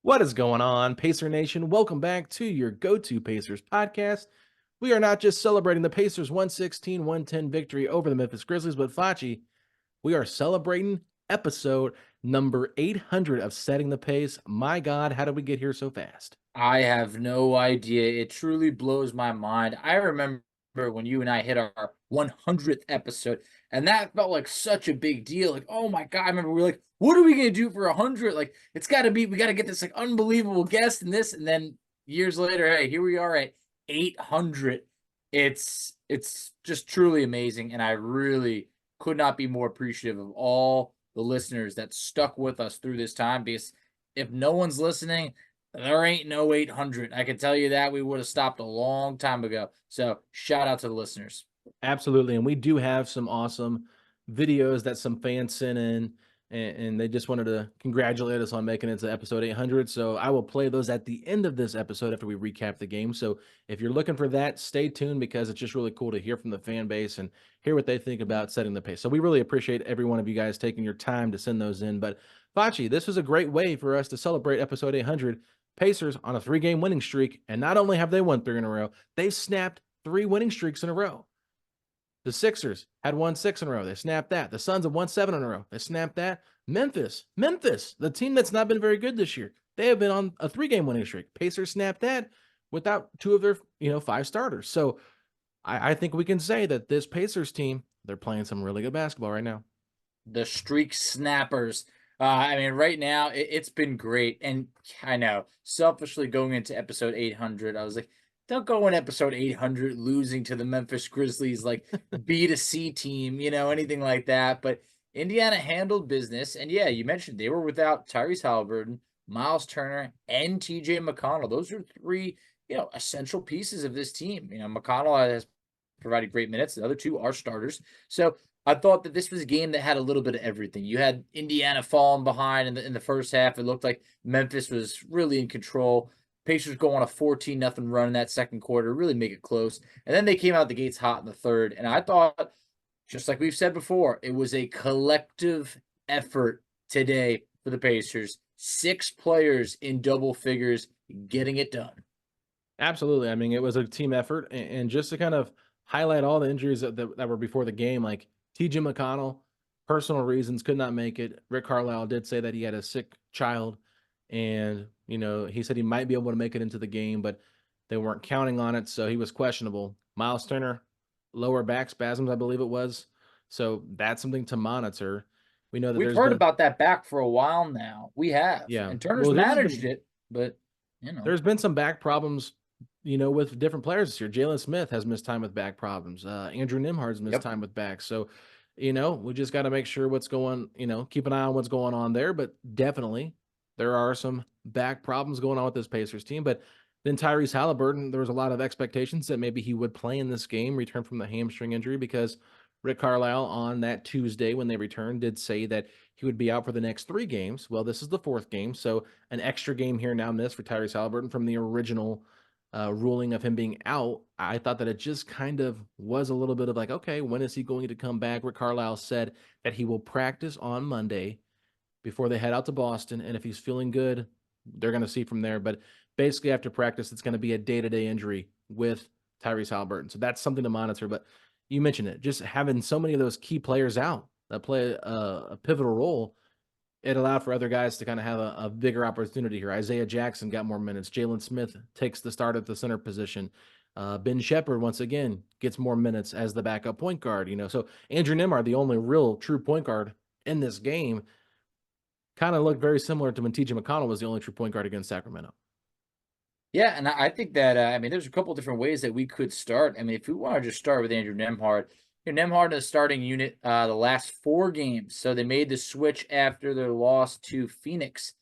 What is going on, Pacer Nation? Welcome back to your go-to Pacers podcast. We are not just celebrating the Pacers' 116-110 victory over the Memphis Grizzlies, but Facci, we are celebrating episode number 800 of Setting the Pace. My God, how did we get here so fast? I have no idea. It truly blows my mind. I remember when you and I hit our 100th episode, and that felt like such a big deal. Like, oh my God, I remember we were like, what are we going to do for 100? Like, it's got to be, we got to get this like unbelievable guest and this. And then years later, hey, here we are at 800. It's just truly amazing. And I really could not be more appreciative of all the listeners that stuck with us through this time because if no one's listening, there ain't no 800. I can tell you that we would have stopped a long time ago. So shout out to the listeners. Absolutely. And we do have some awesome videos that some fans sent in, and they just wanted to congratulate us on making it to episode 800. So I will play those at the end of this episode after we recap the game. So if you're looking for that, stay tuned because it's just really cool to hear from the fan base and hear what they think about setting the pace. So we really appreciate every one of you guys taking your time to send those in. But Facci, this was a great way for us to celebrate episode 800. Pacers on a 3-game winning streak. And not only have they won 3 in a row, they've snapped 3 winning streaks in a row. The Sixers had won 6 in a row. They snapped that. The Suns have won 7 in a row. They snapped that. Memphis, the team that's not been very good this year. They have been on a 3-game winning streak. Pacers snapped that without 2 of their, 5 starters. So I think we can say that this Pacers team, they're playing some really good basketball right now. The streak snappers. I mean, right now it's been great. And I know, selfishly going into episode 800, I was like, don't go in episode 800 losing to the Memphis Grizzlies, like B to C team, anything like that. But Indiana handled business. And yeah, you mentioned they were without Tyrese Halliburton, Miles Turner, and TJ McConnell. Those are 3, essential pieces of this team. McConnell has provided great minutes. The other 2 are starters. So I thought that this was a game that had a little bit of everything. You had Indiana falling behind in the first half. It looked like Memphis was really in control. Pacers go on a 14-0 run in that second quarter, really make it close. And then they came out the gates hot in the third. And I thought, just like we've said before, it was a collective effort today for the Pacers. 6 players in double figures getting it done. Absolutely. I mean, it was a team effort. And just to kind of highlight all the injuries that were before the game, like TJ McConnell, personal reasons, could not make it. Rick Carlisle did say that he had a sick child. And, he said he might be able to make it into the game, but they weren't counting on it. So he was questionable. Miles Turner, lower back spasms, I believe it was. So that's something to monitor. We know that We've there's heard been, about that back for a while now. We have. yeah, And Turner's well, managed it, but, there's been some back problems, with different players this year. Jalen Smith has missed time with back problems. Andrew Nembhard's missed Yep. time with back. So, we just got to make sure what's going, keep an eye on what's going on there. But definitely there are some back problems going on with this Pacers team. But then Tyrese Halliburton, there was a lot of expectations that maybe he would play in this game, return from the hamstring injury, because Rick Carlisle on that Tuesday when they returned did say that he would be out for the next 3 games. Well, this is the 4th game. So an extra game here now missed for Tyrese Halliburton from the original ruling of him being out. I thought that it just kind of was a little bit of like, okay, when is he going to come back? Rick Carlisle said that he will practice on Monday before they head out to Boston. And if he's feeling good, they're going to see from there. But basically, after practice, it's going to be a day-to-day injury with Tyrese Halliburton. So that's something to monitor. But you mentioned it, just having so many of those key players out that play a pivotal role, it allowed for other guys to kind of have a bigger opportunity here. Isaiah Jackson got more minutes. Jalen Smith takes the start at the center position. Ben Sheppard, once again, gets more minutes as the backup point guard. So Andrew Nembhard, the only real true point guard in this game, kind of looked very similar to when TJ McConnell was the only true point guard against Sacramento. Yeah, and I think that, there's a couple different ways that we could start. I mean, if we want to just start with Andrew Nembhard, Nembhard is starting unit the last 4 games. So they made the switch after their loss to Phoenix.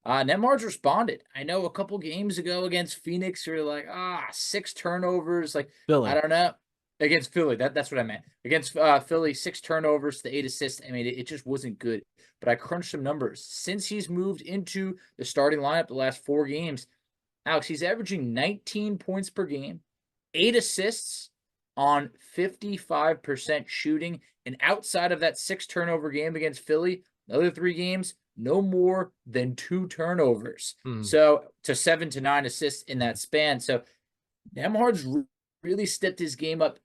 Nembhard's responded. I know a couple games ago against Phoenix, you're like, 6 turnovers. Like, I Philly. don't know. Against Philly, that's what I meant. Against Philly, 6 turnovers to 8 assists. I mean, it just wasn't good. But I crunched some numbers. Since he's moved into the starting lineup the last 4 games, Alex, he's averaging 19 points per game, 8 assists on 55% shooting. And outside of that 6 turnover game against Philly, the other 3 games, no more than 2 turnovers. Mm. So to 7 to 9 assists in that span. So Nembhard's really stepped his game up.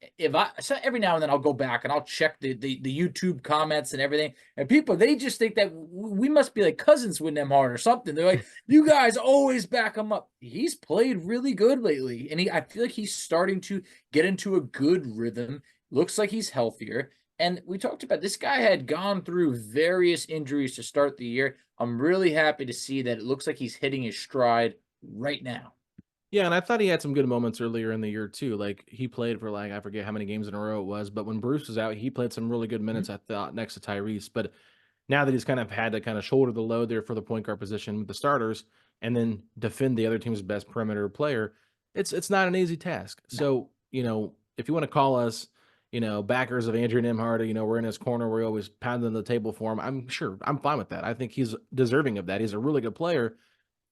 So every now and then I'll go back and I'll check the YouTube comments and everything, and people, they just think that we must be like cousins with Nembhard or something. They're like, you guys always back him up. He's played really good lately, and I feel like he's starting to get into a good rhythm. Looks like he's healthier. And we talked about this guy had gone through various injuries to start the year. I'm really happy to see that it looks like he's hitting his stride right now. Yeah, and I thought he had some good moments earlier in the year too. Like he played for like I forget how many games in a row it was, but when Bruce was out, he played some really good Mhm. minutes. I thought next to Tyrese, but now that he's kind of had to kind of shoulder the load there for the point guard position with the starters, and then defend the other team's best perimeter player, it's not an easy task. No. So if you want to call us, backers of Andrew Nembhard, we're in his corner, we're always pounding the table for him. I'm fine with that. I think he's deserving of that. He's a really good player.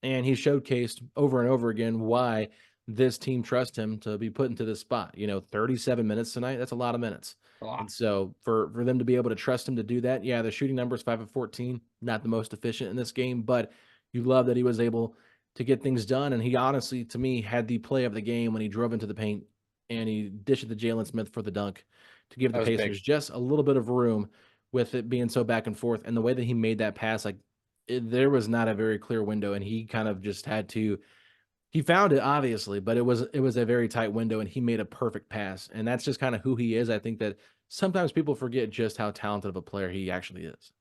And he showcased over and over again why this team trusts him to be put into this spot. 37 minutes tonight, that's a lot of minutes. A And lot. so for them to be able to trust him to do that, yeah, the shooting numbers 5 of 14, not the most efficient in this game, but you love that he was able to get things done. And he honestly, to me, had the play of the game when he drove into the paint and he dished it to Jalen Smith for the dunk to give the That was big. Pacers just a little bit of room with it being so back and forth. And the way that he made that pass, like there was not a very clear window, and he kind of just had to. He found it obviously, but it was a very tight window, and he made a perfect pass, and that's just kind of who he is. I think that sometimes people forget just how talented of a player he actually is.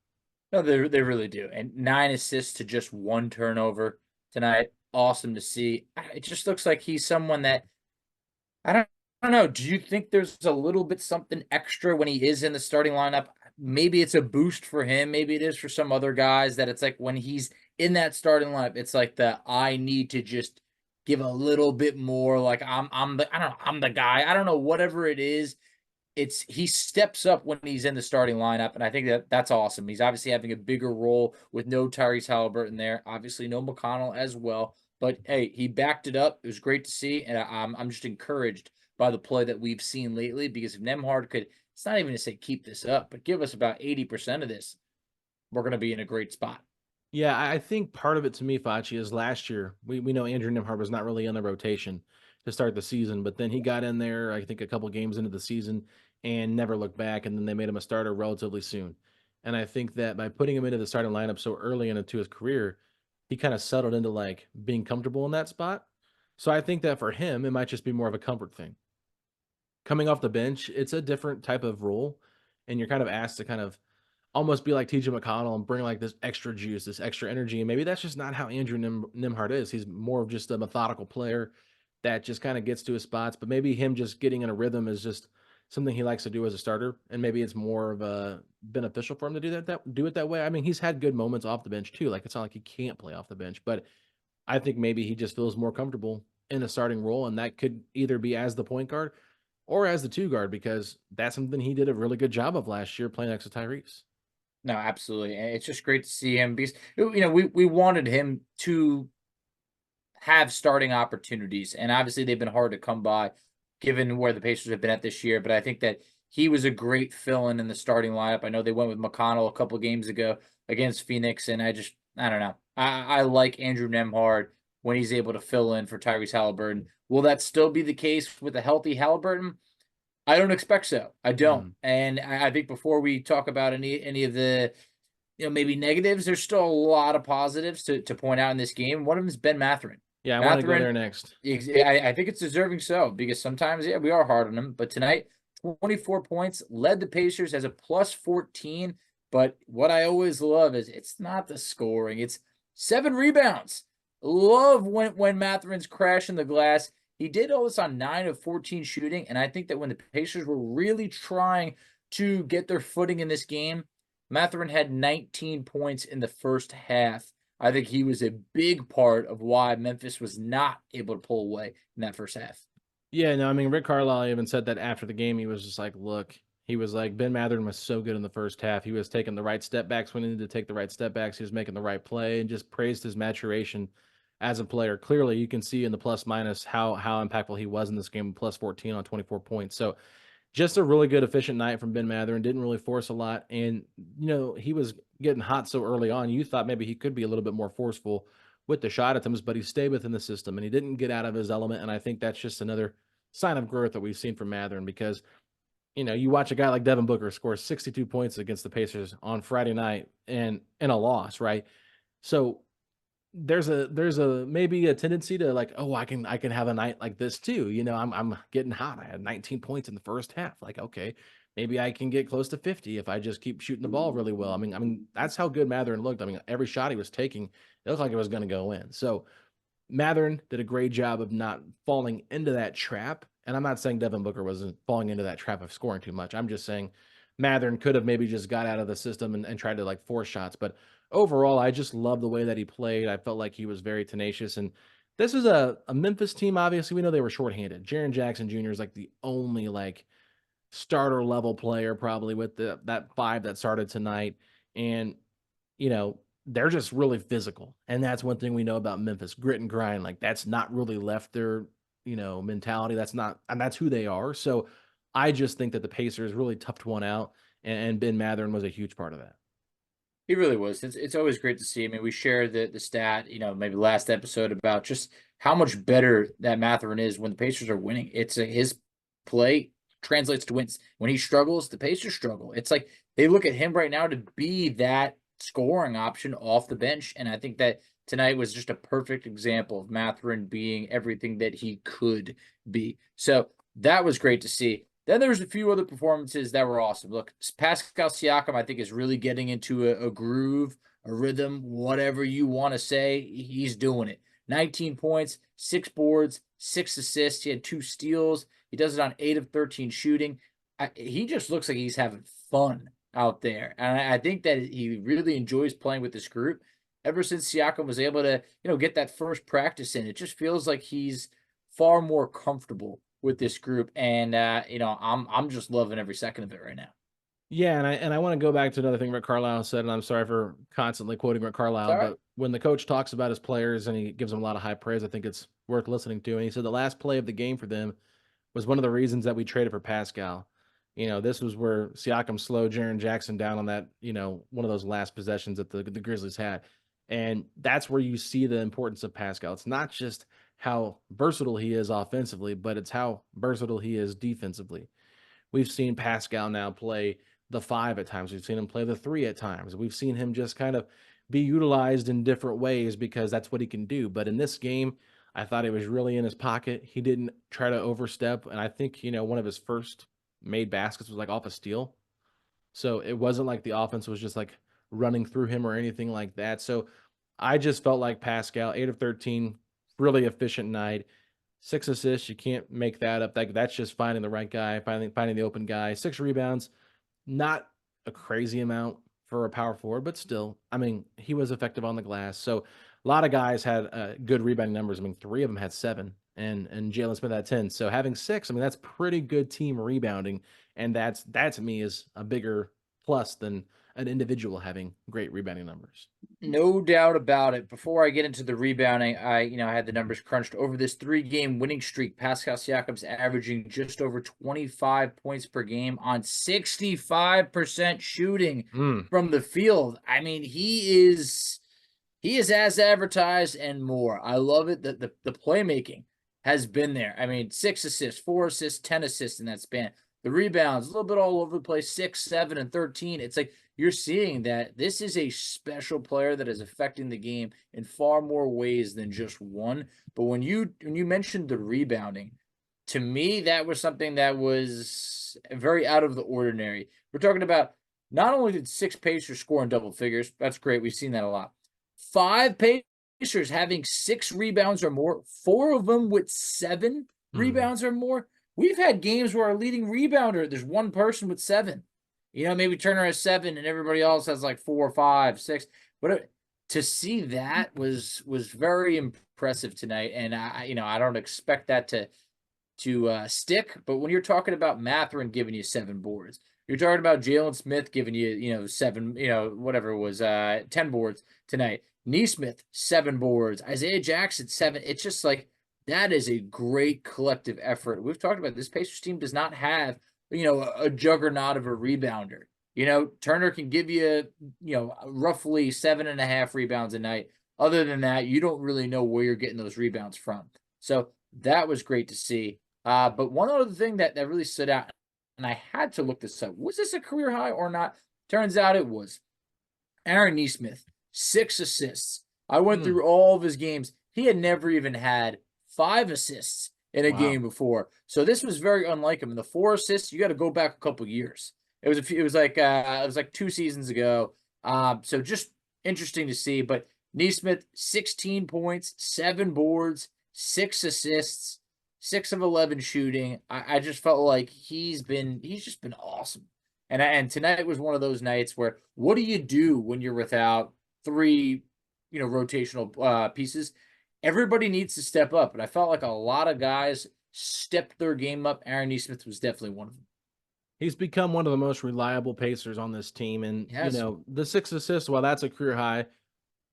No, they really do. And 9 assists to just 1 turnover tonight. Awesome to see. It just looks like he's someone that I don't know. Do you think there's a little bit something extra when he is in the starting lineup? Maybe it's a boost for him. Maybe it is for some other guys that it's like when he's in that starting lineup, it's like I need to just give a little bit more. Like I don't know, I'm the guy. I don't know, whatever it is. It's he steps up when he's in the starting lineup, and I think that's awesome. He's obviously having a bigger role with no Tyrese Halliburton there, obviously no McConnell as well. But hey, he backed it up. It was great to see, and I'm just encouraged by the play that we've seen lately. Because if Nembhard could, it's not even to say keep this up, but give us about 80% of this, we're going to be in a great spot. Yeah, I think part of it to me, Facci, is last year. We know Andrew Nembhard was not really in the rotation to start the season, but then he got in there, I think, a couple games into the season and never looked back. And then they made him a starter relatively soon. And I think that by putting him into the starting lineup so early into his career, he kind of settled into like being comfortable in that spot. So I think that for him, it might just be more of a comfort thing. Coming off the bench, it's a different type of role, and you're kind of asked to kind of almost be like TJ McConnell and bring like this extra juice, this extra energy. And maybe that's just not how Andrew Nembhard is. He's more of just a methodical player that just kind of gets to his spots. But maybe him just getting in a rhythm is just something he likes to do as a starter. And maybe it's more of a beneficial for him to do it that way. I mean, he's had good moments off the bench too. Like it's not like he can't play off the bench, but I think maybe he just feels more comfortable in a starting role. And that could either be as the point guard or as the two guard, because that's something he did a really good job of last year playing next to Tyrese. No, absolutely, and it's just great to see him because we wanted him to have starting opportunities. And obviously, they've been hard to come by given where the Pacers have been at this year. But I think that he was a great fill in the starting lineup. I know they went with McConnell a couple games ago against Phoenix. And I don't know. I like Andrew Nembhard when he's able to fill in for Tyrese Halliburton. Will that still be the case with a healthy Halliburton? I don't expect so. I don't. Mm. And I think before we talk about any of the maybe negatives, there's still a lot of positives to point out in this game. One of them is Ben Mathurin. Yeah, I wanna go Mathurin, there next. I think it's deserving so because sometimes, yeah, we are hard on him. But tonight, 24 points, led the Pacers as a plus 14. But what I always love is it's not the scoring, it's 7 rebounds. Love when Mathurin's crashing the glass. He did all this on 9 of 14 shooting. And I think that when the Pacers were really trying to get their footing in this game, Mathurin had 19 points in the first half. I think he was a big part of why Memphis was not able to pull away in that first half. Yeah, no, I mean, Rick Carlisle even said that after the game. He was just like, "Look," he was like, "Ben Mathurin was so good in the first half. He was taking the right step backs when he needed to take the right step backs. He was making the right play," and just praised his maturation as a player. Clearly, you can see in the plus minus how impactful he was in this game, plus 14 on 24 points. So just a really good efficient night from Ben Mathurin. Didn't really force a lot, and he was getting hot so early on. You thought maybe he could be a little bit more forceful with the shot attempts, but he stayed within the system and he didn't get out of his element. And I think that's just another sign of growth that we've seen from Mathurin because you watch a guy like Devin Booker score 62 points against the Pacers on Friday night and in a loss, right? So there's a maybe a tendency to like, oh, I can have a night like this too. I'm getting hot. I had 19 points in the first half. Like, okay, maybe I can get close to 50 if I just keep shooting the ball really well. I mean, that's how good Mathurin looked. I mean, every shot he was taking, it looked like it was going to go in. So Mathurin did a great job of not falling into that trap. And I'm not saying Devin Booker wasn't falling into that trap of scoring too much. I'm just saying Mathurin could have maybe just got out of the system and tried to like force shots. But overall, I just love the way that he played. I felt like he was very tenacious. And this is a Memphis team. Obviously, we know they were shorthanded. Jaren Jackson Jr. is like the only like starter level player, probably with that five that started tonight. And you know, they're just really physical. And that's one thing we know about Memphis, grit and grind. Like that's not really left their, mentality. That's not, and that's who they are. So I just think that the Pacers really toughed one out, and Ben Mathurin was a huge part of that. He really was. It's always great to see. I mean, we shared the stat, maybe last episode about just how much better that Mathurin is when the Pacers are winning. His play translates to wins. When he struggles, the Pacers struggle. It's like they look at him right now to be that scoring option off the bench, and I think that tonight was just a perfect example of Mathurin being everything that he could be. So that was great to see. Then there's a few other performances that were awesome. Look, Pascal Siakam, I think, is really getting into a groove, a rhythm, whatever you want to say. He's doing it. 19 points, 6 boards, 6 assists. He had 2 steals. He does it on 8 of 13 shooting. He just looks like he's having fun out there. And I think that he really enjoys playing with this group. Ever since Siakam was able to, get that first practice in, it just feels like he's far more comfortable with this group, and I'm just loving every second of it right now. Yeah, and I want to go back to another thing Rick Carlisle said, and I'm sorry for constantly quoting Rick It's Carlisle, all right. but when the coach talks about his players and he gives them a lot of high praise, I think it's worth listening to. And he said the last play of the game for them was one of the reasons that we traded for Pascal. This was where Siakam slowed Jaren Jackson down on that, one of those last possessions that the Grizzlies had. And that's where you see the importance of Pascal. It's not just how versatile he is offensively, but it's how versatile he is defensively. We've seen Pascal now play the 5 at times. We've seen him play the 3 at times. We've seen him just kind of be utilized in different ways because that's what he can do. But in this game, I thought he was really in his pocket. He didn't try to overstep. And I think, one of his first made baskets was like off a steal. So it wasn't like the offense was just like running through him or anything like that. So I just felt like Pascal, 8 of 13, really efficient night. 6 assists, you can't make that up. That's just finding the right guy, finding the open guy. 6 rebounds, not a crazy amount for a power forward, but still, I mean, he was effective on the glass. So a lot of guys had good rebounding numbers. I mean, 3 of them had 7, and Jalen Smith had 10. So having 6, I mean, that's pretty good team rebounding, and that to me is a bigger plus than an individual having great rebounding numbers. No doubt about it. Before I get into the rebounding, I had the numbers crunched over this 3-game winning streak. Pascal Siakam's averaging just over 25 points per game on 65% shooting Mm. from the field. I mean, he is as advertised and more. I love it that the playmaking has been there. I mean, 6 assists, 4 assists, 10 assists in that span. The rebounds, a little bit all over the place, 6, 7, and 13. It's like you're seeing that this is a special player that is affecting the game in far more ways than just one. But when you mentioned the rebounding, to me, that was something that was very out of the ordinary. We're talking about not only did 6 Pacers score in double figures, that's great. We've seen that a lot. 5 Pacers having 6 rebounds or more, 4 of them with 7 rebounds or more. We've had games where our leading rebounder, there's one person with 7. Maybe Turner has 7 and everybody else has like 4, 5, 6. But to see that was very impressive tonight. And I don't expect that to stick. But when you're talking about Mathurin giving you 7 boards, you're talking about Jalen Smith giving you, 7, whatever it was, 10 boards tonight. Nesmith, 7 boards. Isaiah Jackson, 7. It's just like, that is a great collective effort. We've talked about this Pacers team does not have a juggernaut of a rebounder. Turner can give you, roughly 7.5 rebounds a night. Other than that, you don't really know where you're getting those rebounds from. So that was great to see. But one other thing that really stood out, and I had to look this up, was this a career high or not? Turns out it was. Aaron Nesmith, 6 assists. I went Hmm. through all of his games. He had never even had 5 assists in a Wow. game before. So this was very unlike him. And the 4 assists, you got to go back a couple years. It was like 2 seasons ago. So just interesting to see. But Nesmith, 16 points, 7 boards, 6 assists, 6 of 11 shooting. I just felt like he's just been awesome. And tonight was one of those nights where what do you do when you're without 3, rotational pieces? Everybody needs to step up, and I felt like a lot of guys stepped their game up. Aaron Nesmith was definitely one of them. He's become one of the most reliable pacers on this team. And, Yes. the 6 assists, while that's a career high,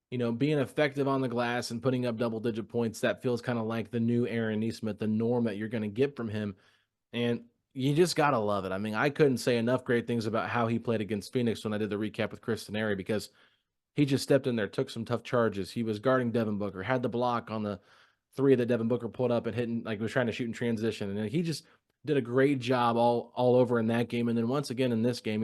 being effective on the glass and putting up double digit points, that feels kind of like the new Aaron Nesmith, the norm that you're going to get from him. And you just got to love it. I mean, I couldn't say enough great things about how he played against Phoenix when I did the recap with Chris Teneri, because he just stepped in there, took some tough charges. He was guarding Devin Booker, had the block on the 3 that Devin Booker pulled up and hitting, like, was trying to shoot in transition. And he just did a great job all over in that game. And then once again in this game,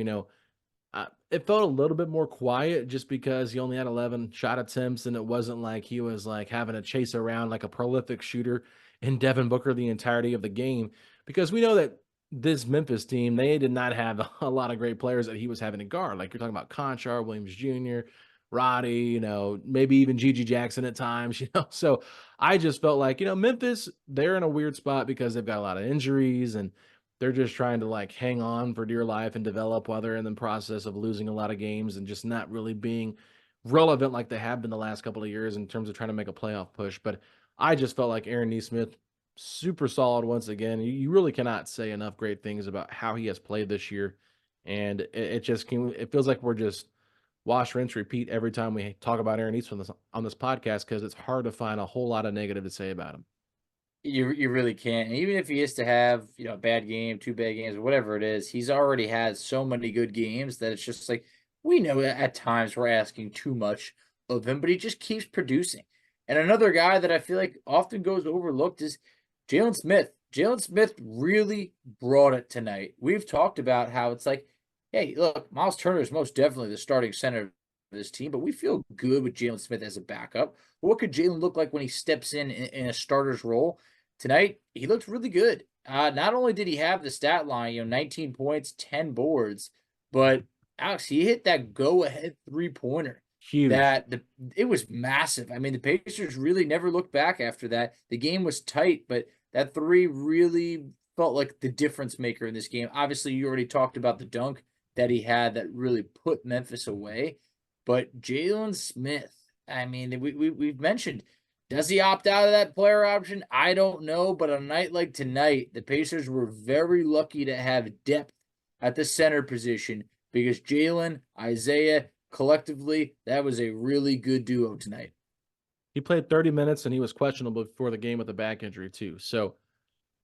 it felt a little bit more quiet just because he only had 11 shot attempts, and it wasn't like he was like having to chase around like a prolific shooter in Devin Booker the entirety of the game. Because we know that this Memphis team, they did not have a lot of great players that he was having to guard. Like, you're talking about Conchar, Williams Jr., Roddy, maybe even Gigi Jackson at times, So I just felt like, Memphis, they're in a weird spot because they've got a lot of injuries, and they're just trying to like hang on for dear life and develop while they're in the process of losing a lot of games and just not really being relevant like they have been the last couple of years in terms of trying to make a playoff push. But I just felt like Aaron Nesmith, super solid once again. You really cannot say enough great things about how he has played this year. And it feels like we're just wash, rinse, repeat every time we talk about Aaron Nesmith on this podcast, because it's hard to find a whole lot of negative to say about him. You really can't. And even if he is to have, a bad game, 2 bad games, whatever it is, he's already had so many good games that it's just like we know that at times we're asking too much of him, but he just keeps producing. And another guy that I feel like often goes overlooked is Jalen Smith. Jalen Smith really brought it tonight. We've talked about how it's like, hey, look, Miles Turner is most definitely the starting center of this team, but we feel good with Jalen Smith as a backup. But what could Jalen look like when he steps in a starter's role? Tonight, he looked really good. Not only did he have the stat line, 19 points, 10 boards, but Alex, he hit that go-ahead three-pointer. Huge. It was massive. I mean, the Pacers really never looked back after that. The game was tight, but that 3 really felt like the difference maker in this game. Obviously, you already talked about the dunk that he had that really put Memphis away, but Jalen Smith, I mean, we've mentioned, does he opt out of that player option? I don't know, but on a night like tonight, the Pacers were very lucky to have depth at the center position because Jalen, Isaiah, collectively, that was a really good duo tonight. He played 30 minutes and he was questionable before the game with a back injury too. So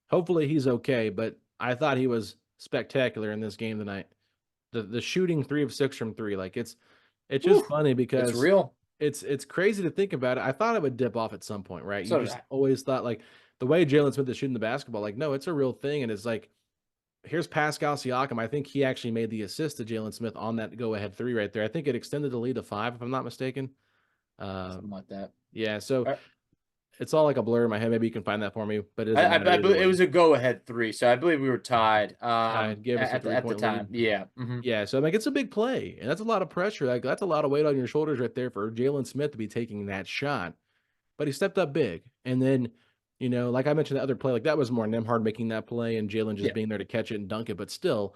hopefully he's okay, but I thought he was spectacular in this game tonight. The shooting 3 of 6 from 3, like, it's just Whew, funny it's because real. it's crazy to think about it. I thought it would dip off at some point, right? You So did just I. always thought, like, the way Jalen Smith is shooting the basketball, like, no, it's a real thing. And it's like, here's Pascal Siakam. I think he actually made the assist to Jalen Smith on that go ahead 3 right there. I think it extended the lead to 5, if I'm not mistaken. Something like that. Yeah, so I, it's all like a blur in my head. Maybe you can find that for me, but it doesn't I, matter I either believe it way. was a go-ahead 3, so I believe we were tied. Gave us a At the 3-point lead. time, yeah. Yeah, so, like, it's a big play, and that's a lot of pressure. Like, that's a lot of weight on your shoulders right there for Jalen Smith to be taking that shot. But he stepped up big. And then, like I mentioned, the other play, like, that was more Nembhard making that play and Jalen just Yeah. being there to catch it and dunk it. But still,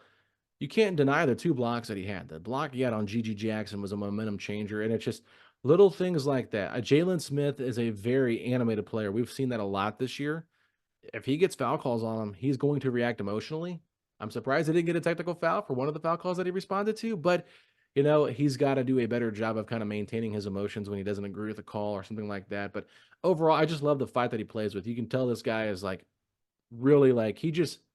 you can't deny the 2 blocks that he had. The block he had on Gigi Jackson was a momentum changer. And it's just little things like that. Jalen Smith is a very animated player. We've seen that a lot this year. If he gets foul calls on him, he's going to react emotionally. I'm surprised he didn't get a technical foul for one of the foul calls that he responded to, but he's got to do a better job of kind of maintaining his emotions when he doesn't agree with a call or something like that. But overall, I just love the fight that he plays with. You can tell this guy is like really, like,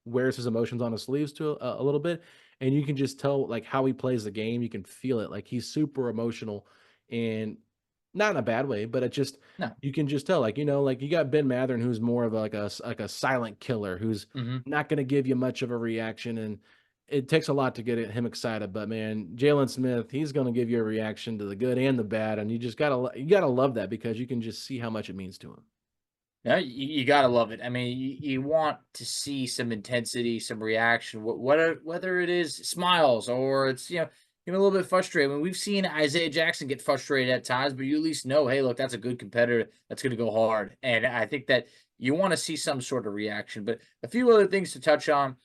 wears his emotions on his sleeves to a little bit, and you can just tell like how he plays the game. You can feel it. Like he's super emotional, and not in a bad way, but it just No. you can just tell. Like like you got Ben Matherin, who's more of like a silent killer, who's Mhm. not going to give you much of a reaction, and it takes a lot to get him excited. But man, Jalen Smith, he's going to give you a reaction to the good and the bad, and you gotta love that because you can just see how much it means to him. Yeah, you gotta love it. I mean, you want to see some intensity, some reaction, whether it is smiles or it's even a little bit frustrated. I mean, we've seen Isaiah Jackson get frustrated at times, but you at least know, hey, look, that's a good competitor that's going to go hard. And I think that you want to see some sort of reaction. But a few other things to touch on.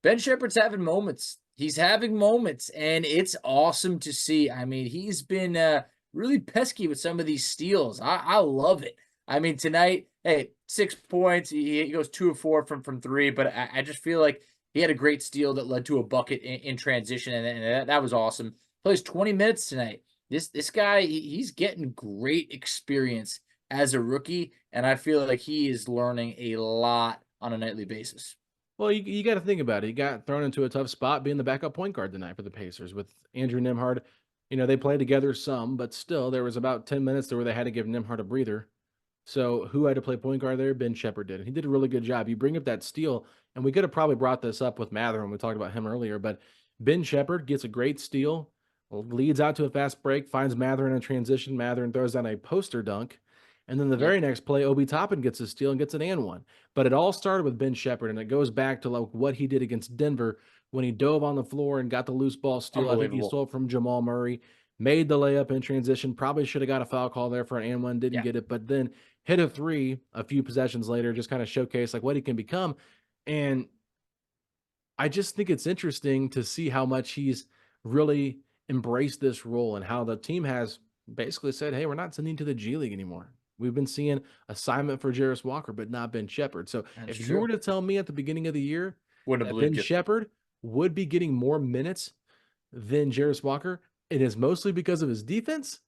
Ben Sheppard's having moments. He's having moments, and it's awesome to see. I mean, he's been really pesky with some of these steals. I love it. I mean, tonight, hey, 6 points. He goes 2 of 4 from three, but I just feel like he had a great steal that led to a bucket in transition, and that was awesome. Plays 20 minutes tonight. This guy, he's getting great experience as a rookie, and I feel like he is learning a lot on a nightly basis. Well, you got to think about it. He got thrown into a tough spot being the backup point guard tonight for the Pacers with Andrew Nembhard. They played together some, but still, there was about 10 minutes there where they had to give Nembhard a breather. So who had to play point guard there? Ben Sheppard did. And he did a really good job. You bring up that steal, and we could have probably brought this up with Mather when we talked about him earlier, but Ben Sheppard gets a great steal, leads out to a fast break, finds Mather in a transition. Mather throws down a poster dunk. And then the Yep, very next play, Obi Toppin gets a steal and gets an and one. But it all started with Ben Sheppard, and it goes back to like what he did against Denver when he dove on the floor and got the loose ball steal. I think he unbelievable. stole it from Jamal Murray, made the layup in transition. Probably should have got a foul call there for an and one, didn't Yeah. get it, but then hit a three a few possessions later, just kind of showcase like what he can become. And I just think it's interesting to see how much he's really embraced this role and how the team has basically said, hey, we're not sending to the G League anymore. We've been seeing assignment for Jarris Walker, but not Ben Sheppard. So That's if you were true. to tell me at the beginning of the year Wouldn't have that Ben believed you. Sheppard would be getting more minutes than Jarris Walker, it is mostly because of his defense,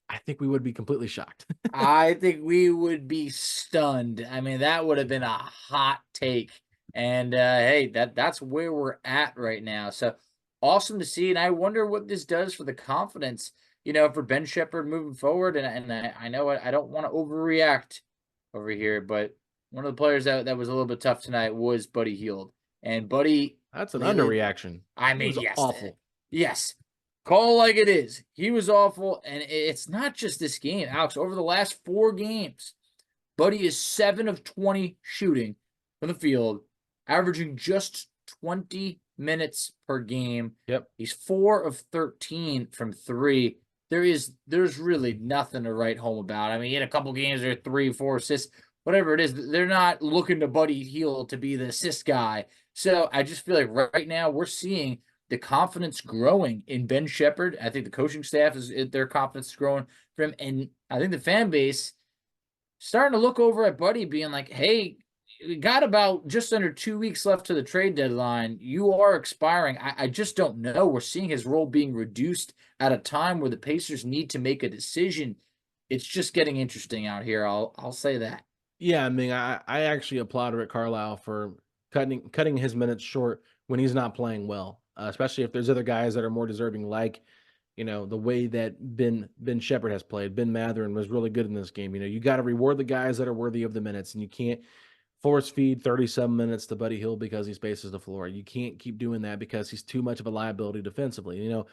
I think we would be completely shocked. I think we would be stunned. I mean, that would have been a hot take. And hey, that's where we're at right now. So awesome to see. And I wonder what this does for the confidence, for Ben Sheppard moving forward. And I know I don't want to overreact over here, but one of the players that was a little bit tough tonight was Buddy Hield. And Buddy That's an lately, underreaction. I He mean, was yes, awful. yes. Call it like it is. He was awful, and it's not just this game, Alex. Over the last 4 games, Buddy is 7 of 20 shooting from the field, averaging just 20 minutes per game. Yep. He's 4 of 13 from three. There's really nothing to write home about. I mean, he had a couple games there, 3, 4 assists, whatever it is. They're not looking to Buddy Hield to be the assist guy. So I just feel like right now we're seeing the confidence growing in Ben Sheppard. I think the coaching staff their confidence is growing for him, and I think the fan base starting to look over at Buddy, being like, "Hey, we got about just under 2 weeks left to the trade deadline. You are expiring." I just don't know. We're seeing his role being reduced at a time where the Pacers need to make a decision. It's just getting interesting out here. I'll say that. Yeah, I mean, I actually applaud Rick Carlisle for cutting his minutes short when he's not playing well, especially if there's other guys that are more deserving, like the way that Ben Sheppard has played. Ben Matherin was really good in this game. You got to reward the guys that are worthy of the minutes, and you can't force feed 37 minutes to Buddy Hield because he spaces the floor. You can't keep doing that because he's too much of a liability defensively.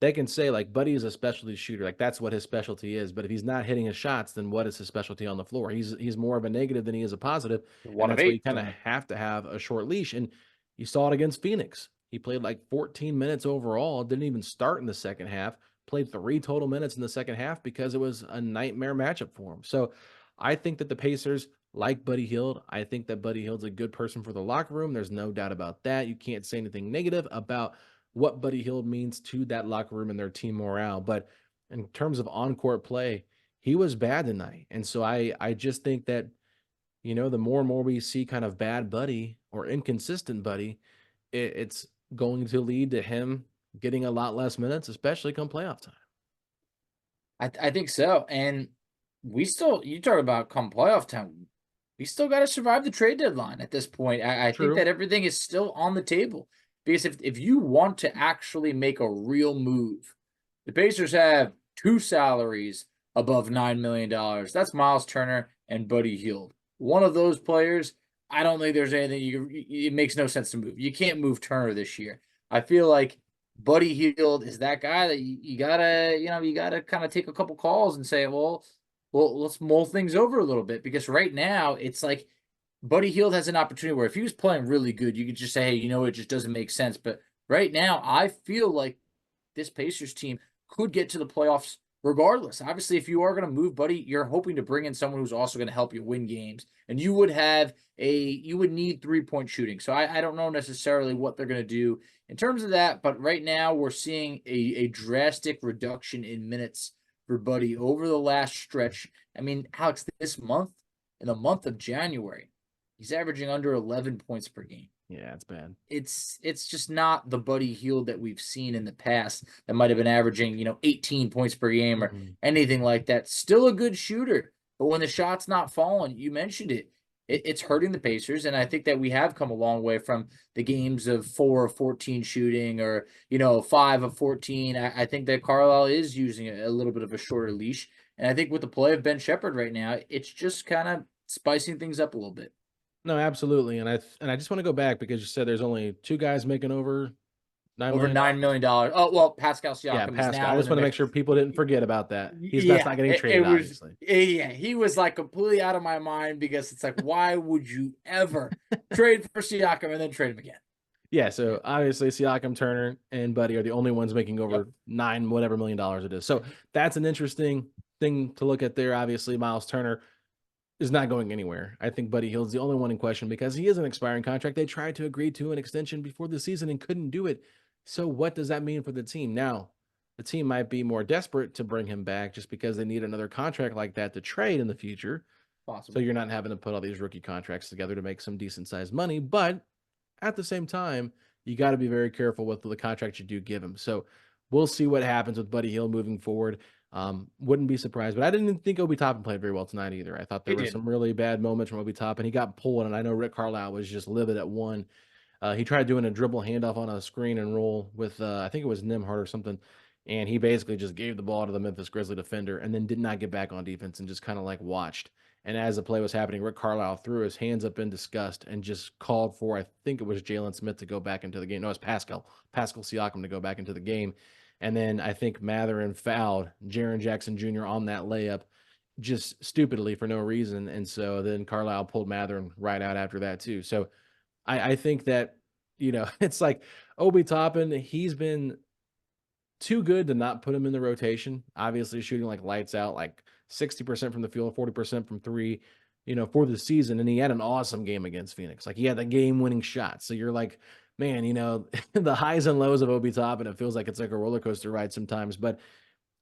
They can say like Buddy is a specialty shooter, like that's what his specialty is. But if he's not hitting his shots, then what is his specialty on the floor? He's more of a negative than he is a positive, and One of that's why you eight kind of tonight. have to have a short leash. And you saw it against Phoenix. He played like 14 minutes overall, didn't even start in the second half. Played 3 total minutes in the second half because it was a nightmare matchup for him. So I think that the Pacers like Buddy Hield. I think that Buddy Hield's a good person for the locker room. There's no doubt about that. You can't say anything negative about what Buddy Hield means to that locker room and their team morale. But in terms of on-court play, he was bad tonight. And so I just think that, the more and more we see kind of bad Buddy or inconsistent Buddy, it's going to lead to him getting a lot less minutes, especially come playoff time. I think so. And you talk about come playoff time. we still got to survive the trade deadline at this point. I think True. that everything is still on the table because if you want to actually make a real move, the Pacers have two salaries above $9 million. That's Miles Turner and Buddy Hield. One of those players, I don't think there's anything it makes no sense to move. You can't move Turner this year. I feel like Buddy Hield is that guy that you gotta kind of take a couple calls and say, well, let's mull things over a little bit, because right now it's like Buddy Hield has an opportunity where if he was playing really good, you could just say, hey, it just doesn't make sense. But right now, I feel like this Pacers team could get to the playoffs regardless. Obviously, if you are going to move Buddy, you're hoping to bring in someone who's also going to help you win games. And you would need 3-point shooting. So I don't know necessarily what they're going to do in terms of that. But right now we're seeing a drastic reduction in minutes for Buddy over the last stretch. I mean, Alex, this month, in the month of January, he's averaging under 11 points per game. Yeah, it's bad. It's just not the Buddy Hield that we've seen in the past that might have been averaging, 18 points per game or anything like that. Still a good shooter, but when the shot's not falling, you mentioned it's hurting the Pacers. And I think that we have come a long way from the games of 4 of 14 shooting or, 5 of 14. I think that Carlisle is using a little bit of a shorter leash. And I think with the play of Ben Sheppard right now, it's just kind of spicing things up a little bit. No, absolutely. And I just want to go back because you said there's only two guys making over $9 million. Oh, well, Pascal Siakam yeah, is Pascal. now. I just want to make sure people didn't forget about that. That's not getting traded, obviously. Yeah, he was like completely out of my mind because it's like, why would you ever trade for Siakam and then trade him again? Yeah, so obviously Siakam, Turner, and Buddy are the only ones making over $9 million it is. So that's an interesting thing to look at there. Obviously, Miles Turner is not going anywhere. I think Buddy Hield's the only one in question because he is an expiring contract. They tried to agree to an extension before the season and couldn't do it. So what does that mean for the team? Now, the team might be more desperate to bring him back just because they need another contract like that to trade in the future. Possible. So you're not having to put all these rookie contracts together to make some decent sized money. But at the same time, you got to be very careful with the contract you do give him. So we'll see what happens with Buddy Hield moving forward. Wouldn't be surprised, but I didn't think Obi Toppin played very well tonight either. I thought there were some really bad moments from Obi Toppin. He got pulled, and I know Rick Carlisle was just livid at one. He tried doing a dribble handoff on a screen and roll with, I think it was Nembhard or something, and he basically just gave the ball to the Memphis Grizzly defender and then did not get back on defense and just kind of like watched. And as the play was happening, Rick Carlisle threw his hands up in disgust and just called for, I think it was Jalen Smith to go back into the game. No, it was Pascal Siakam to go back into the game. And then I think Mathurin fouled Jaren Jackson Jr. on that layup just stupidly for no reason. And so then Carlisle pulled Mathurin right out after that too. So I think that, it's like Obi Toppin, he's been too good to not put him in the rotation. Obviously shooting like lights out, like 60% from the field, 40% from three, for the season. And he had an awesome game against Phoenix. Like he had the game-winning shot. So you're like, man, the highs and lows of Obi Toppin, it feels like it's like a roller coaster ride sometimes. But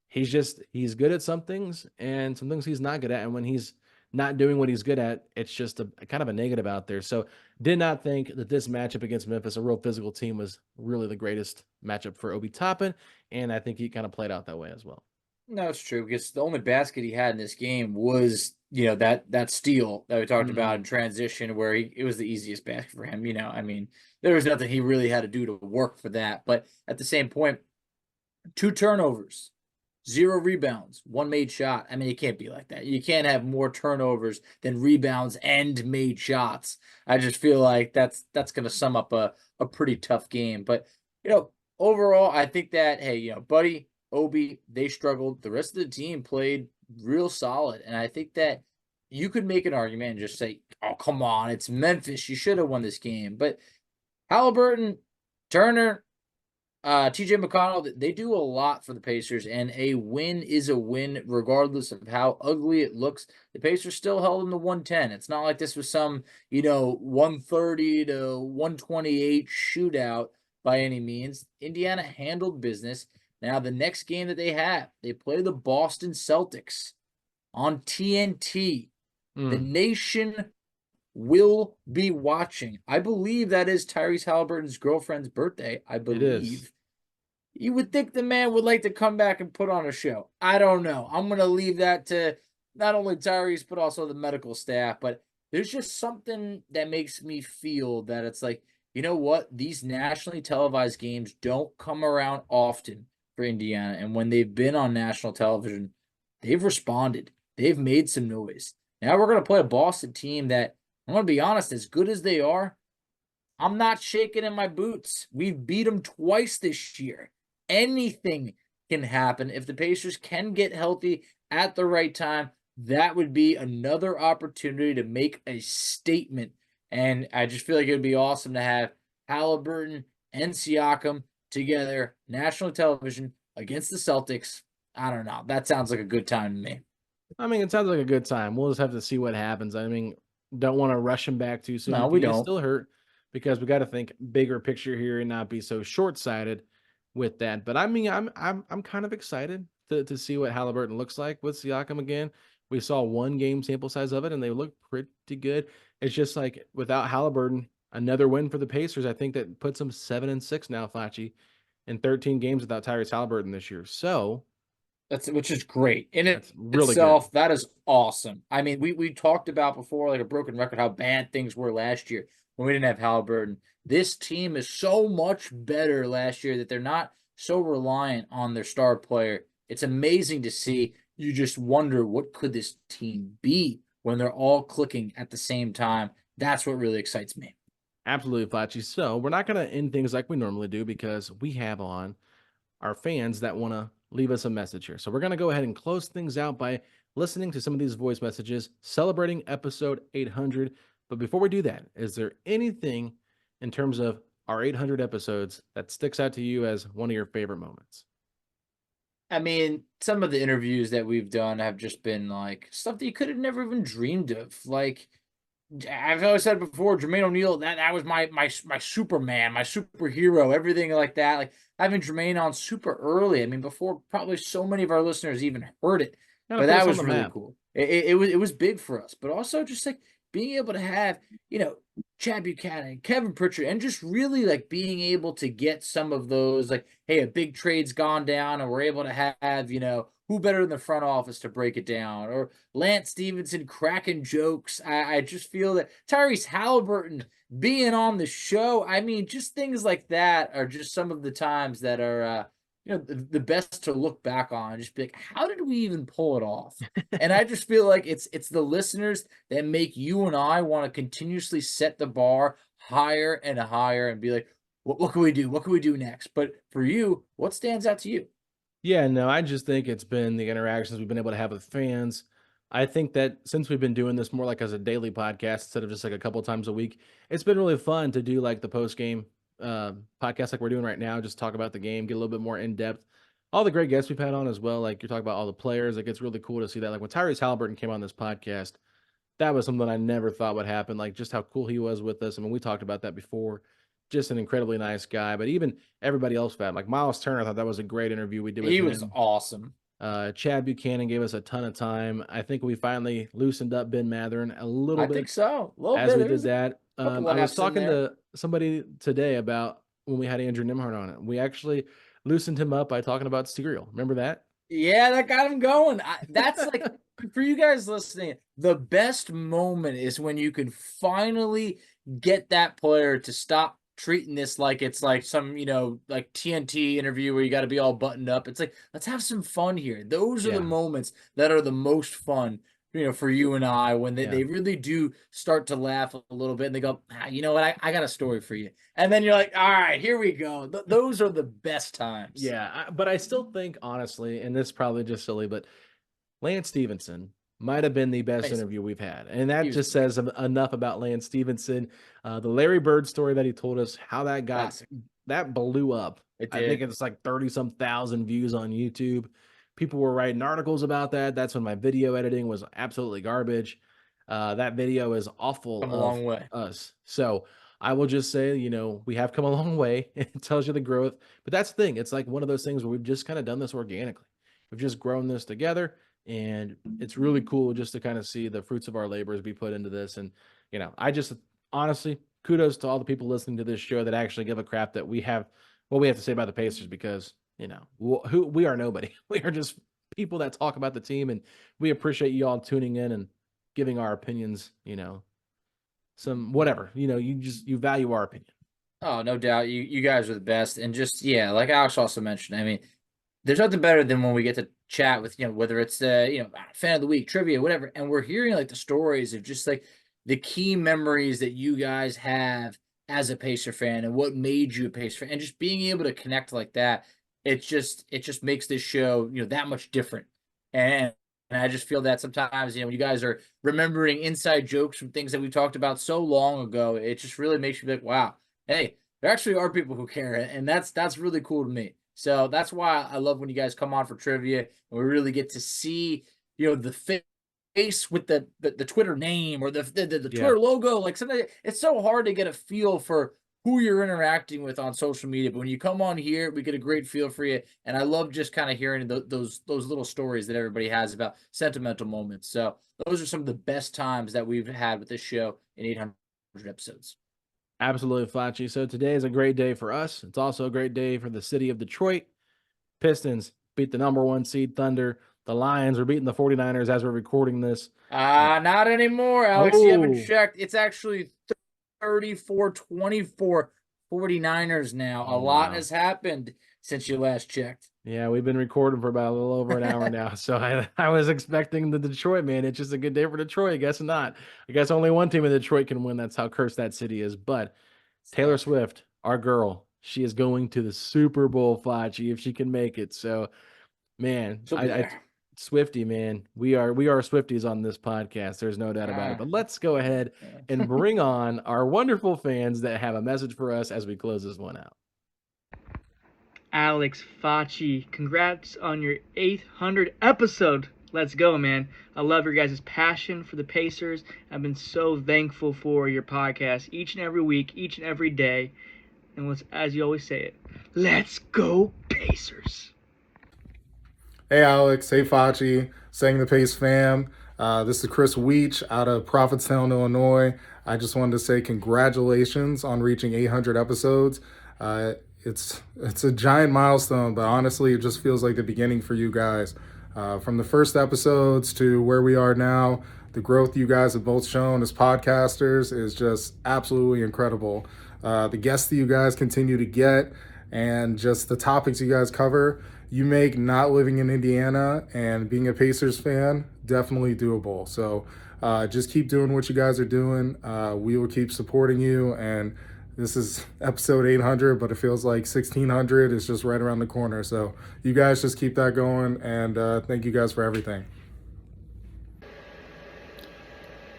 he's good at some things and some things he's not good at. And when he's not doing what he's good at, it's just a kind of a negative out there. So did not think that this matchup against Memphis, a real physical team, was really the greatest matchup for Obi Toppin. And I think he kind of played out that way as well. No, it's true because the only basket he had in this game was, that steal that we talked about in transition where it was the easiest basket for him. I mean, there was nothing he really had to do to work for that. But at the same point, 2 turnovers, 0 rebounds, 1 made shot. I mean, it can't be like that. You can't have more turnovers than rebounds and made shots. I just feel like that's going to sum up a pretty tough game. But, overall, I think that, hey, Buddy, Obi, they struggled. The rest of the team played real solid. And I think that you could make an argument and just say, oh, come on, it's Memphis. You should have won this game. But Halliburton, Turner, TJ McConnell, they do a lot for the Pacers, and a win is a win regardless of how ugly it looks. The Pacers still held them to 110. It's not like this was some, 130 to 128 shootout by any means. Indiana handled business. Now, the next game that they play the Boston Celtics on TNT. The nation will be watching. I believe that is Tyrese Halliburton's girlfriend's birthday. I believe. It is. You would think the man would like to come back and put on a show. I don't know. I'm going to leave that to not only Tyrese, but also the medical staff. But there's just something that makes me feel that it's like, you know what? These nationally televised games don't come around often for Indiana. And when they've been on national television, they've responded. They've made some noise. Now we're going to play a Boston team that, I'm going to be honest, as good as they are, I'm not shaking in my boots. We've beat them twice this year. Anything can happen. If the Pacers can get healthy at the right time, that would be another opportunity to make a statement. And I just feel like it would be awesome to have Halliburton and Siakam together, national television against the Celtics. I don't know. That sounds like a good time to me. I mean, it sounds like a good time. We'll just have to see what happens. I mean, don't want to rush him back too soon. No, He we could get don't. still hurt because we got to think bigger picture here and not be so short sighted with that. But I mean, I'm kind of excited to see what Halliburton looks like with Siakam again. We saw one game sample size of it, and they look pretty good. It's just like without Halliburton, another win for the Pacers. I think that puts them 7-6 now, Facci, in 13 games without Tyrese Halliburton this year. So That's which is great in that's really good. itself. That is awesome. I mean, we talked about before, like a broken record, how bad things were last year when we didn't have Halliburton. This team is so much better last year that they're not so reliant on their star player. It's amazing to see. You just wonder what could this team be when they're all clicking at the same time. That's what really excites me. Absolutely, Facci. So we're not going to end things like we normally do because we have on our fans that want to leave us a message here. So we're going to go ahead and close things out by listening to some of these voice messages, celebrating episode 800. But before we do that, is there anything in terms of our 800 episodes that sticks out to you as one of your favorite moments? I mean, some of the interviews that we've done have just been like stuff that you could have never even dreamed of. Like I've always said before, Jermaine O'Neal, that was my Superman, my superhero, everything like that. Like having Jermaine on super early. I mean, before probably so many of our listeners even heard it, Kind of but put that us on was the really map. cool. It was big for us, but also just like being able to have Chad Buchanan, Kevin Pritchard, and just really like being able to get some of those like, hey, a big trade's gone down, and we're able to have who better than the front office to break it down, or Lance Stevenson cracking jokes. I just feel that Tyrese Halliburton being on the show. I mean, just things like that are just some of the times that are the best to look back on and just be like, how did we even pull it off? And I just feel like it's the listeners that make you and I want to continuously set the bar higher and higher and be like, what can we do? What can we do next? But for you, what stands out to you? Yeah, no, I just think it's been the interactions we've been able to have with fans. I think that since we've been doing this more like as a daily podcast instead of just like a couple times a week, it's been really fun to do like the post game podcast like we're doing right now. Just talk about the game, get a little bit more in depth. All the great guests we've had on as well. Like you're talking about all the players. Like it's really cool to see that. Like when Tyrese Halliburton came on this podcast, that was something I never thought would happen. Like just how cool he was with us. I mean, we talked about that before. Just an incredibly nice guy. But even everybody else, fat like Miles Turner, I thought that was a great interview we did with He was him. awesome. Chad Buchanan gave us a ton of time. I think we finally loosened up Ben Mathurin a little I bit think so. A little as bit. we There did was a that. couple I was laughs in talking there. to somebody today about when we had Andrew Nembhard on it. We actually loosened him up by talking about cereal. Remember that? Yeah, that got him going. That's like for you guys listening, the best moment is when you can finally get that player to stop treating this like it's like some, like TNT interview where you got to be all buttoned up. It's like, let's have some fun here. Those are the Yeah. moments that are the most fun, for you and I, when they, Yeah. they really do start to laugh a little bit and they go, you know what? I got a story for you. And then you're like, all right, here we go. Those are the best times. Yeah. But I still think, honestly, and this is probably just silly, but Lance Stevenson might have been the best Amazing. interview we've had. And He that was just great. says enough about Lance Stevenson. The Larry Bird story that he told us, how Classic. that blew up. It I think did. it's like 30 some thousand views on YouTube. People were writing articles about that. That's when my video editing was absolutely garbage. That video is awful Come a of long way. us. So I will just say, we have come a long way. It tells you the growth. But that's the thing. It's like one of those things where we've just kind of done this organically. We've just grown this together. And it's really cool just to kind of see the fruits of our labors be put into this. And, I just honestly, kudos to all the people listening to this show that actually give a crap that we have what we have to say about the Pacers because, who we are nobody. We are just people that talk about the team. And we appreciate you all tuning in and giving our opinions, some whatever, you value our opinion. Oh, no doubt. You guys are the best. And just, yeah, like Alex also mentioned, I mean, there's nothing better than when we get to chat with, whether it's the, fan of the week, trivia, whatever. And we're hearing like the stories of just like the key memories that you guys have as a Pacer fan and what made you a Pacer fan, and just being able to connect like that. It just makes this show, that much different. And I just feel that sometimes, when you guys are remembering inside jokes from things that we talked about so long ago, it just really makes you be like, wow, hey, there actually are people who care. And that's really cool to me. So that's why I love when you guys come on for trivia and we really get to see, the face with the Twitter name or the Twitter logo. Like sometimes it's so hard to get a feel for who you're interacting with on social media. But when you come on here, we get a great feel for you. And I love just kind of hearing those little stories that everybody has about sentimental moments. So those are some of the best times that we've had with this show in 800 episodes. Absolutely, Facci. So today is a great day for us. It's also a great day for the city of Detroit. Pistons beat the number 1 seed Thunder. The Lions are beating the 49ers as we're recording this. Not anymore, Alex. You haven't checked. It's actually 34-24 49ers now. A lot has happened since you last checked. Yeah, we've been recording for about a little over an hour now. So I was expecting the Detroit, man. It's just a good day for Detroit. I guess not. I guess only one team in Detroit can win. That's how cursed that city is. But Taylor Swift, our girl, she is going to the Super Bowl, Facci, if she can make it. So, man, Swiftie, man, we are Swifties on this podcast. There's no doubt about it. But let's go ahead and bring on our wonderful fans that have a message for us as we close this one out. Alex, Facci, congrats on your 800 episode. Let's go, man. I love your guys' passion for the Pacers. I've been so thankful for your podcast each and every week, each and every day. And let's, as you always say it, let's go Pacers. Hey, Alex. Hey, Facci. Saying the Pace fam. This is Chris Weech out of Prophetstown, Illinois. I just wanted to say congratulations on reaching 800 episodes. It's a giant milestone, but honestly, it just feels like the beginning for you guys. From the first episodes to where we are now, the growth you guys have both shown as podcasters is just absolutely incredible. The guests that you guys continue to get and just the topics you guys cover, you make not living in Indiana and being a Pacers fan definitely doable. So just keep doing what you guys are doing. We will keep supporting you, and this is episode 800, but it feels like 1600 is just right around the corner. So you guys just keep that going, and thank you guys for everything.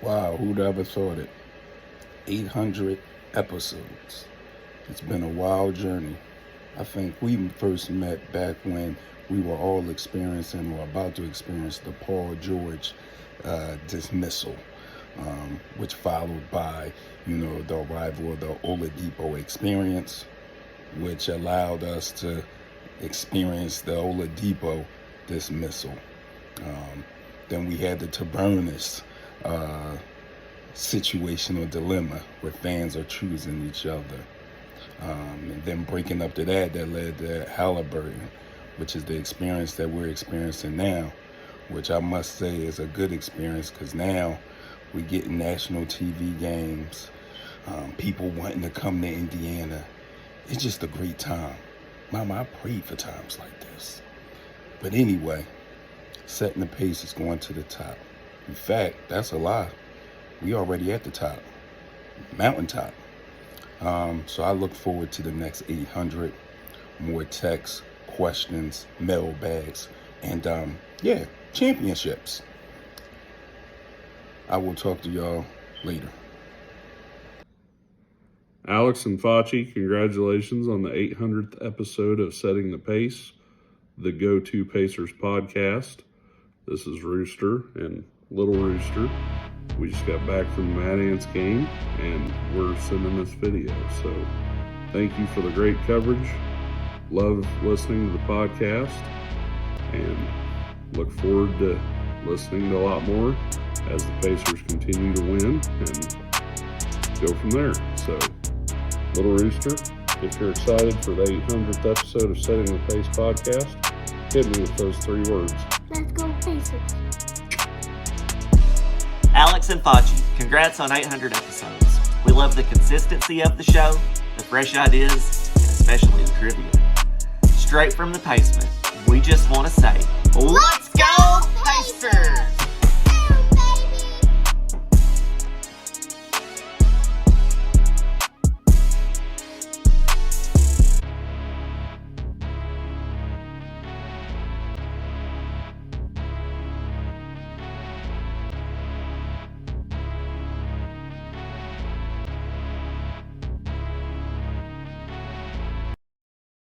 Wow, who'd ever thought it? 800 episodes. It's been a wild journey. I think we first met back when we were all experiencing or about to experience the Paul George dismissal, which followed by, the arrival of the Oladipo experience, which allowed us to experience the Oladipo dismissal. Then we had the Tabernis situational dilemma where fans are choosing each other. And then breaking up to that led to Halliburton, which is the experience that we're experiencing now, which I must say is a good experience because now we get national TV games, people wanting to come to Indiana. It's just a great time. Mama, I prayed for times like this. But anyway, setting the pace is going to the top. In fact, that's a lie. We already at the top, mountaintop. So I look forward to the next 800, more texts, questions, mailbags, and championships. I will talk to y'all later. Alex and Facci, congratulations on the 800th episode of Setting the Pace, the go-to Pacers podcast. This is Rooster and Little Rooster. We just got back from the Mad Ants game, and we're sending this video. So thank you for the great coverage. Love listening to the podcast, and look forward to listening to a lot more as the Pacers continue to win and go from there. So, Little Rooster, if you're excited for the 800th episode of Setting the Pace podcast, hit me with those 3 words. Let's go Pacers. Alex and Facci, congrats on 800 episodes. We love the consistency of the show, the fresh ideas, and especially the trivia. Straight from the basement, we just want to say, let's go Pacers!